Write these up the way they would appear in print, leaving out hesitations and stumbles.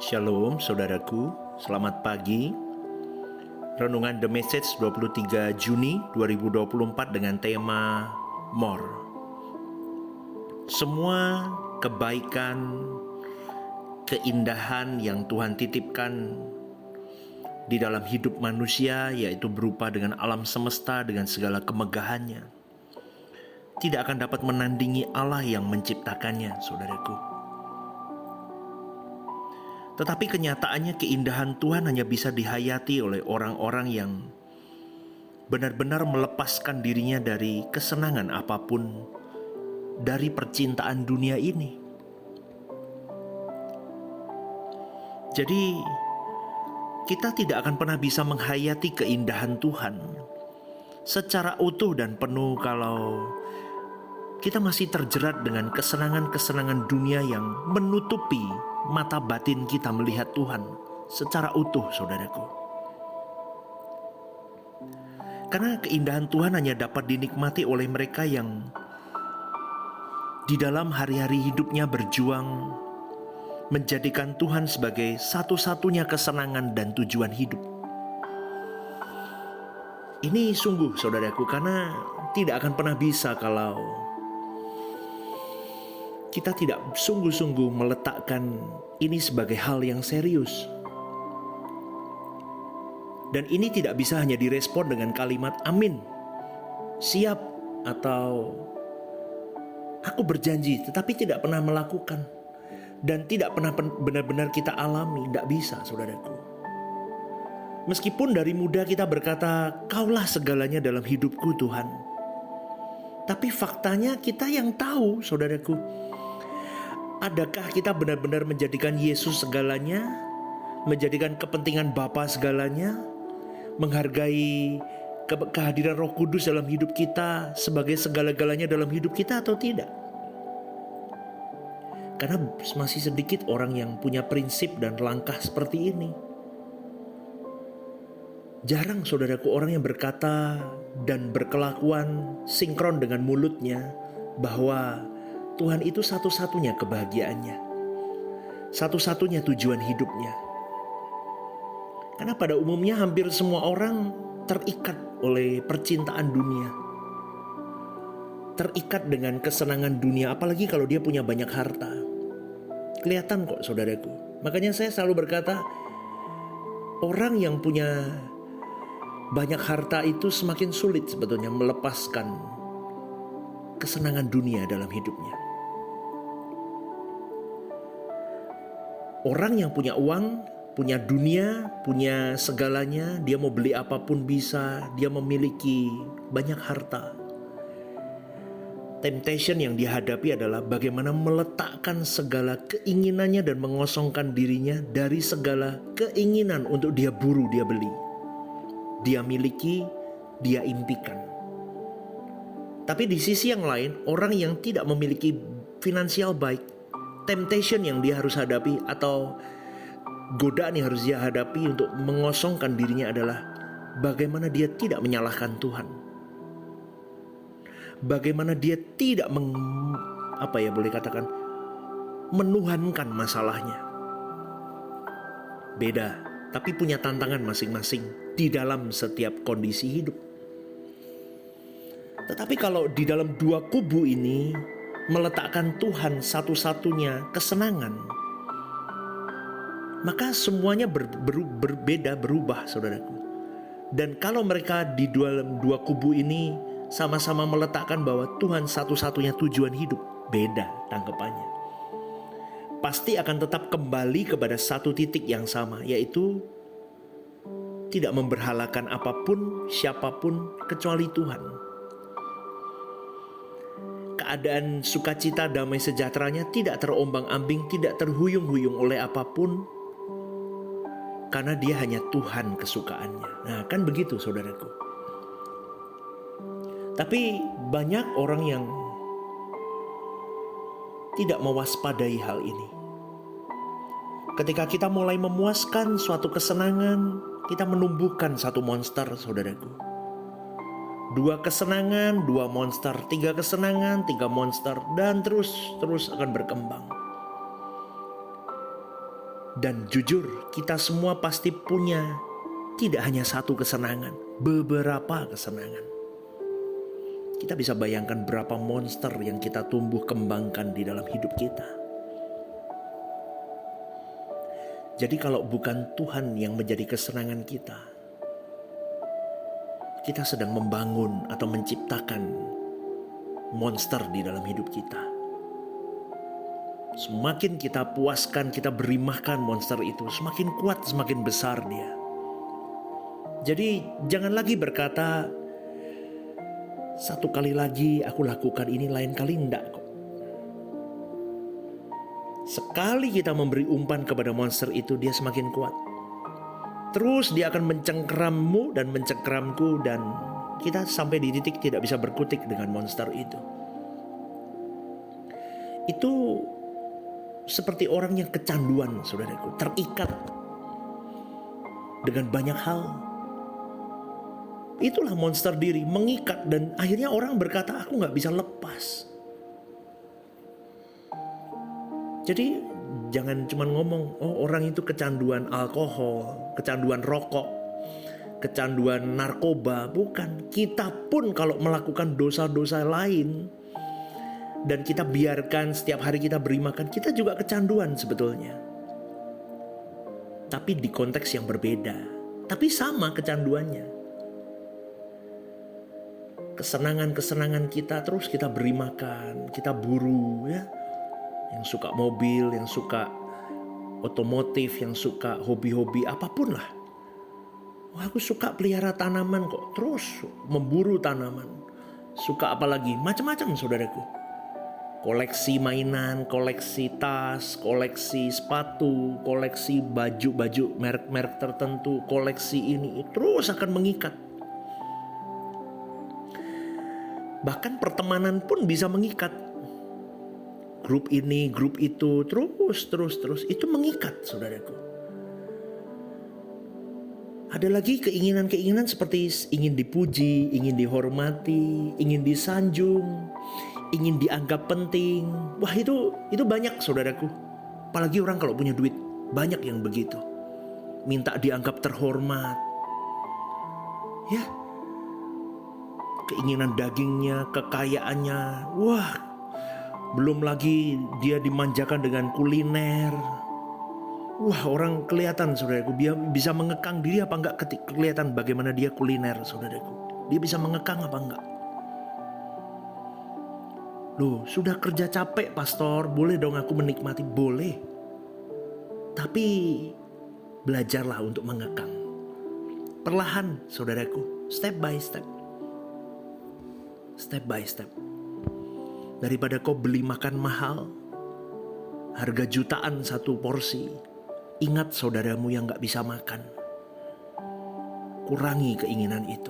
Shalom saudaraku, selamat pagi. Renungan The Message 23 Juni 2024 dengan tema More. Semua kebaikan, keindahan yang Tuhan titipkan di dalam hidup manusia, yaitu berupa dengan alam semesta dengan segala kemegahannya, tidak akan dapat menandingi Allah yang menciptakannya, saudaraku. Tetapi kenyataannya keindahan Tuhan hanya bisa dihayati oleh orang-orang yang benar-benar melepaskan dirinya dari kesenangan apapun dari percintaan dunia ini. Jadi kita tidak akan pernah bisa menghayati keindahan Tuhan secara utuh dan penuh kalau kita masih terjerat dengan kesenangan-kesenangan dunia yang menutupi mata batin kita melihat Tuhan secara utuh, saudaraku. Karena keindahan Tuhan hanya dapat dinikmati oleh mereka yang di dalam hari-hari hidupnya berjuang menjadikan Tuhan sebagai satu-satunya kesenangan dan tujuan hidup. Ini sungguh, saudaraku, karena tidak akan pernah bisa kalau kita tidak sungguh-sungguh meletakkan ini sebagai hal yang serius. Dan ini tidak bisa hanya direspon dengan kalimat amin, siap, atau aku berjanji, tetapi tidak pernah melakukan. Dan tidak pernah benar-benar kita alami. Tidak bisa, saudaraku. Meskipun dari muda kita berkata, kaulah segalanya dalam hidupku, Tuhan. Tapi faktanya kita yang tahu, saudaraku. Adakah kita benar-benar menjadikan Yesus segalanya, menjadikan kepentingan Bapa segalanya, menghargai kehadiran Roh Kudus dalam hidup kita sebagai segala-galanya dalam hidup kita atau tidak? Karena masih sedikit orang yang punya prinsip dan langkah seperti ini. Jarang, saudaraku, orang yang berkata dan berkelakuan sinkron dengan mulutnya bahwa Tuhan itu satu-satunya kebahagiaannya, satu-satunya tujuan hidupnya. Karena pada umumnya hampir semua orang terikat oleh percintaan dunia, terikat dengan kesenangan dunia, apalagi kalau dia punya banyak harta. Kelihatan kok, saudaraku. Makanya saya selalu berkata, orang yang punya banyak harta itu semakin sulit sebetulnya melepaskan kesenangan dunia dalam hidupnya. Orang yang punya uang, punya dunia, punya segalanya, dia mau beli apapun bisa, dia memiliki banyak harta. Temptation yang dihadapi adalah bagaimana meletakkan segala keinginannya dan mengosongkan dirinya dari segala keinginan untuk dia buru, dia beli, dia miliki, dia impikan. Tapi di sisi yang lain, orang yang tidak memiliki finansial baik, temptation yang dia harus hadapi atau godaan yang harus dia hadapi untuk mengosongkan dirinya adalah bagaimana dia tidak menyalahkan Tuhan. Bagaimana dia tidak menuhankan masalahnya. Beda, tapi punya tantangan masing-masing di dalam setiap kondisi hidup. Tetapi kalau di dalam dua kubu ini meletakkan Tuhan satu-satunya kesenangan, maka semuanya berbeda, berubah, saudaraku. Dan kalau mereka di dalam dua kubu ini sama-sama meletakkan bahwa Tuhan satu-satunya tujuan hidup, beda tanggapannya. Pasti akan tetap kembali kepada satu titik yang sama, yaitu tidak memberhalakan apapun, siapapun kecuali Tuhan. Keadaan sukacita, damai sejahteranya tidak terombang-ambing, tidak terhuyung-huyung oleh apapun, karena dia hanya Tuhan kesukaannya. Nah, kan begitu, saudaraku. Tapi banyak orang yang tidak mewaspadai hal ini. Ketika kita mulai memuaskan suatu kesenangan, kita menumbuhkan satu monster, saudaraku. 2 kesenangan, 2 monster, 3 kesenangan, 3 monster, dan terus akan berkembang. Dan jujur, kita semua pasti punya tidak hanya satu kesenangan, beberapa kesenangan. Kita bisa bayangkan berapa monster yang kita tumbuh kembangkan di dalam hidup kita. Jadi kalau bukan Tuhan yang menjadi kesenangan kita sedang membangun atau menciptakan monster di dalam hidup kita. Semakin kita puaskan, kita beri makan monster itu, semakin kuat, semakin besar dia. Jadi jangan lagi berkata, satu kali lagi aku lakukan ini, lain kali enggak kok. Sekali kita memberi umpan kepada monster itu, dia semakin kuat. Terus dia akan mencengkerammu dan mencengkeramku, dan kita sampai di titik tidak bisa berkutik dengan monster itu. Itu seperti orang yang kecanduan, saudaraku, terikat dengan banyak hal. Itulah monster diri, mengikat, dan akhirnya orang berkata, aku gak bisa lepas. Jadi jangan cuma ngomong, oh orang itu kecanduan alkohol, kecanduan rokok, kecanduan narkoba. Bukan, kita pun kalau melakukan dosa-dosa lain dan kita biarkan setiap hari kita beri makan, kita juga kecanduan sebetulnya. Tapi di konteks yang berbeda. Tapi sama kecanduannya. Kesenangan-kesenangan kita terus kita beri makan, kita buru ya. Yang suka mobil, yang suka otomotif, yang suka hobi-hobi apapun lah. Wah, aku suka pelihara tanaman kok, terus memburu tanaman. Suka apa lagi? Macam-macam saudaraku. Koleksi mainan, koleksi tas, koleksi sepatu, koleksi baju-baju merek-merek tertentu, koleksi ini terus akan mengikat. Bahkan pertemanan pun bisa mengikat. Grup ini, grup itu, terus itu mengikat, saudaraku. Ada lagi keinginan-keinginan seperti ingin dipuji, ingin dihormati, ingin disanjung, ingin dianggap penting. Wah, itu banyak, saudaraku. Apalagi orang kalau punya duit, banyak yang begitu. Minta dianggap terhormat. Ya. Keinginan dagingnya, kekayaannya. Wah, belum lagi dia dimanjakan dengan kuliner. Wah, orang kelihatan, saudaraku, dia bisa mengekang diri apa enggak kelihatan bagaimana dia kuliner, saudaraku. Dia bisa mengekang apa enggak? Loh, sudah kerja capek, pastor, boleh dong aku menikmati? Boleh. Tapi belajarlah untuk mengekang. Perlahan, saudaraku, step by step. Step by step. Daripada kau beli makan mahal, harga jutaan satu porsi, ingat saudaramu yang gak bisa makan. Kurangi keinginan itu.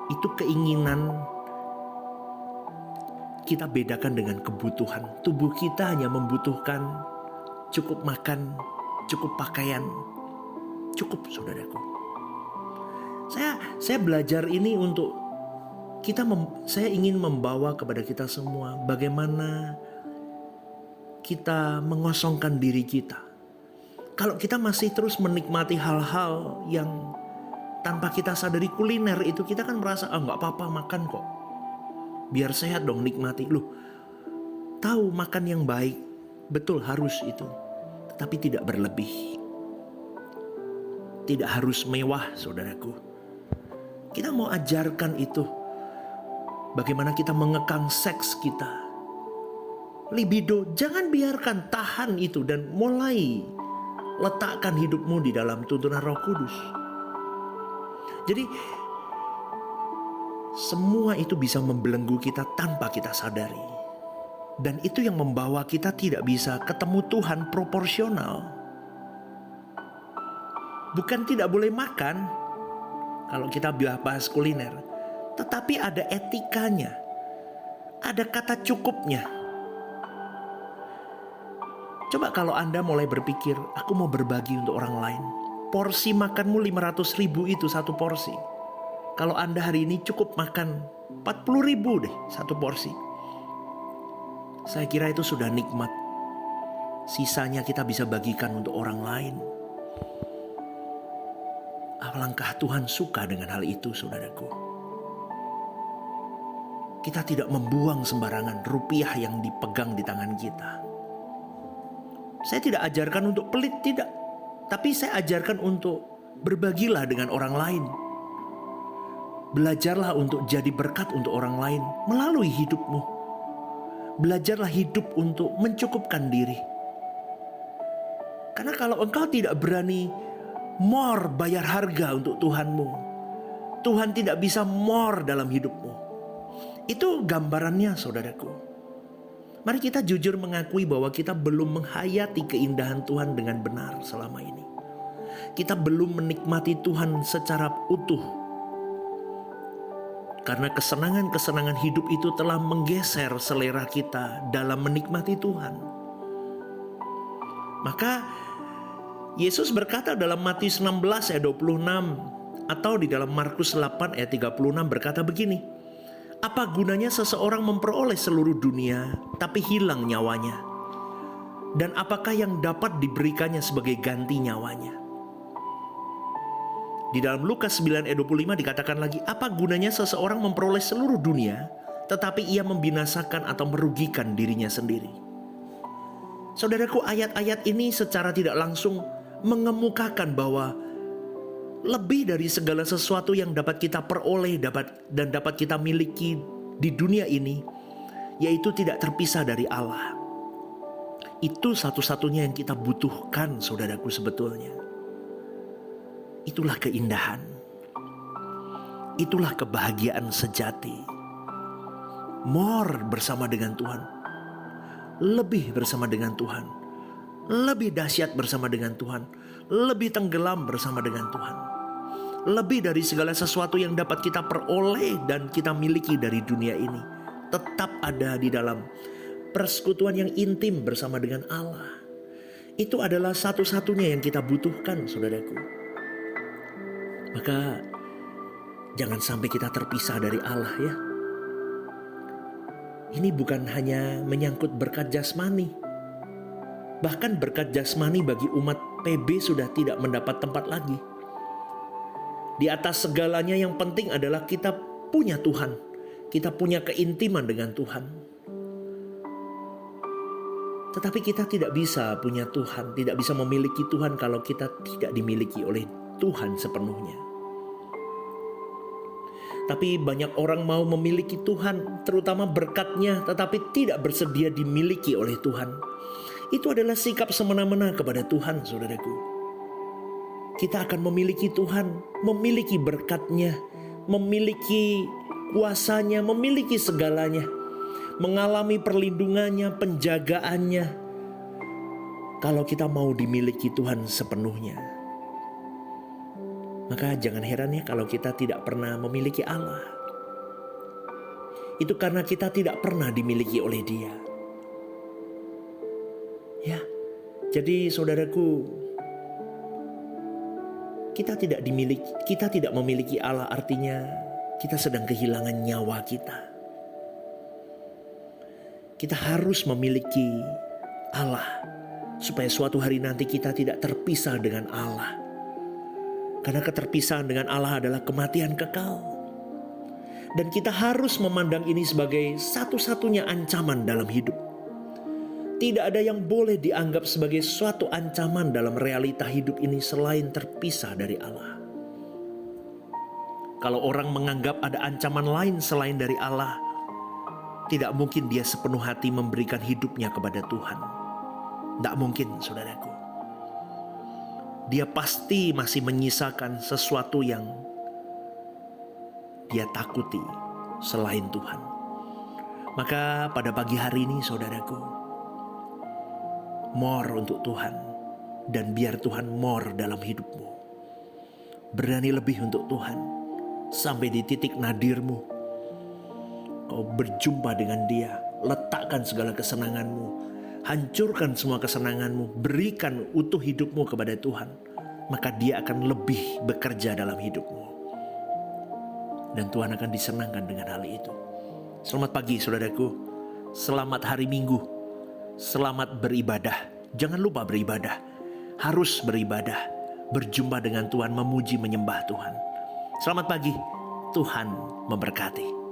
Itu keinginan kita bedakan dengan kebutuhan. Tubuh kita hanya membutuhkan cukup makan, cukup pakaian, cukup, saudaraku. Saya belajar ini untuk saya ingin membawa kepada kita semua bagaimana kita mengosongkan diri kita. Kalau kita masih terus menikmati hal-hal yang tanpa kita sadari, kuliner itu, kita kan merasa gak apa-apa makan kok. Biar sehat dong, nikmati. Loh, tahu makan yang baik, betul harus itu. Tetapi tidak berlebih. Tidak harus mewah, saudaraku. Kita mau ajarkan itu. Bagaimana kita mengekang seks kita. Libido, jangan biarkan, tahan itu dan mulai letakkan hidupmu di dalam tuntunan Roh Kudus. Jadi semua itu bisa membelenggu kita tanpa kita sadari. Dan itu yang membawa kita tidak bisa ketemu Tuhan proporsional. Bukan tidak boleh makan kalau kita bahas kuliner. Tetapi ada etikanya. Ada kata cukupnya. Coba kalau Anda mulai berpikir, aku mau berbagi untuk orang lain. Porsi makanmu 500.000 itu satu porsi. Kalau Anda hari ini cukup makan 40.000 deh satu porsi. Saya kira itu sudah nikmat. Sisanya kita bisa bagikan untuk orang lain. Alangkah Tuhan suka dengan hal itu, saudaraku. Kita tidak membuang sembarangan rupiah yang dipegang di tangan kita. Saya tidak ajarkan untuk pelit, tidak. Tapi saya ajarkan untuk berbagilah dengan orang lain. Belajarlah untuk jadi berkat untuk orang lain melalui hidupmu. Belajarlah hidup untuk mencukupkan diri. Karena kalau engkau tidak berani more bayar harga untuk Tuhanmu, Tuhan tidak bisa more dalam hidupmu. Itu gambarannya, saudaraku. Mari kita jujur mengakui bahwa kita belum menghayati keindahan Tuhan dengan benar selama ini. Kita belum menikmati Tuhan secara utuh. Karena kesenangan-kesenangan hidup itu telah menggeser selera kita dalam menikmati Tuhan. Maka Yesus berkata dalam Matius 16 ayat 26 atau di dalam Markus 8 ayat 36 berkata begini, apa gunanya seseorang memperoleh seluruh dunia tapi hilang nyawanya? Dan apakah yang dapat diberikannya sebagai ganti nyawanya? Di dalam Lukas 9 ayat 25 dikatakan lagi, apa gunanya seseorang memperoleh seluruh dunia tetapi ia membinasakan atau merugikan dirinya sendiri? Saudaraku, ayat-ayat ini secara tidak langsung mengemukakan bahwa lebih dari segala sesuatu yang dapat kita peroleh dan dapat kita miliki di dunia ini, yaitu tidak terpisah dari Allah. Itu satu-satunya yang kita butuhkan, saudaraku, sebetulnya. Itulah keindahan. Itulah kebahagiaan sejati. More bersama dengan Tuhan. Lebih bersama dengan Tuhan. Lebih dahsyat bersama dengan Tuhan. Lebih tenggelam bersama dengan Tuhan. Lebih dari segala sesuatu yang dapat kita peroleh dan kita miliki dari dunia ini. Tetap ada di dalam persekutuan yang intim bersama dengan Allah. Itu adalah satu-satunya yang kita butuhkan, saudaraku. Maka jangan sampai kita terpisah dari Allah, ya. Ini bukan hanya menyangkut berkat jasmani. Bahkan berkat jasmani bagi umat PB sudah tidak mendapat tempat lagi. Di atas segalanya yang penting adalah kita punya Tuhan. Kita punya keintiman dengan Tuhan. Tetapi kita tidak bisa punya Tuhan, tidak bisa memiliki Tuhan kalau kita tidak dimiliki oleh Tuhan sepenuhnya. Tapi banyak orang mau memiliki Tuhan, terutama berkat-Nya, tetapi tidak bersedia dimiliki oleh Tuhan. Itu adalah sikap semena-mena kepada Tuhan, saudaraku. Kita akan memiliki Tuhan, memiliki berkat-Nya, memiliki kuasa-Nya, memiliki segalanya, mengalami perlindungannya, penjagaannya, kalau kita mau dimiliki Tuhan sepenuhnya. Maka jangan heran ya kalau kita tidak pernah memiliki Allah. Itu karena kita tidak pernah dimiliki oleh Dia. Ya, jadi saudaraku, kita tidak memiliki Allah, artinya kita sedang kehilangan nyawa kita. Kita harus memiliki Allah supaya suatu hari nanti kita tidak terpisah dengan Allah. Karena keterpisahan dengan Allah adalah kematian kekal. Dan kita harus memandang ini sebagai satu-satunya ancaman dalam hidup. Tidak ada yang boleh dianggap sebagai suatu ancaman dalam realita hidup ini selain terpisah dari Allah. Kalau orang menganggap ada ancaman lain selain dari Allah, tidak mungkin dia sepenuh hati memberikan hidupnya kepada Tuhan. Tidak mungkin, saudaraku. Dia pasti masih menyisakan sesuatu yang dia takuti selain Tuhan. Maka pada pagi hari ini, saudaraku, more untuk Tuhan. Dan biar Tuhan more dalam hidupmu. Berani lebih untuk Tuhan. Sampai di titik nadirmu, kau berjumpa dengan Dia. Letakkan segala kesenanganmu. Hancurkan semua kesenanganmu, berikan utuh hidupmu kepada Tuhan, maka Dia akan lebih bekerja dalam hidupmu. Dan Tuhan akan disenangkan dengan hal itu. Selamat pagi, saudaraku. Selamat hari Minggu. Selamat beribadah Jangan lupa beribadah. Harus beribadah. Berjumpa dengan Tuhan, memuji, menyembah Tuhan. Selamat pagi. Tuhan memberkati.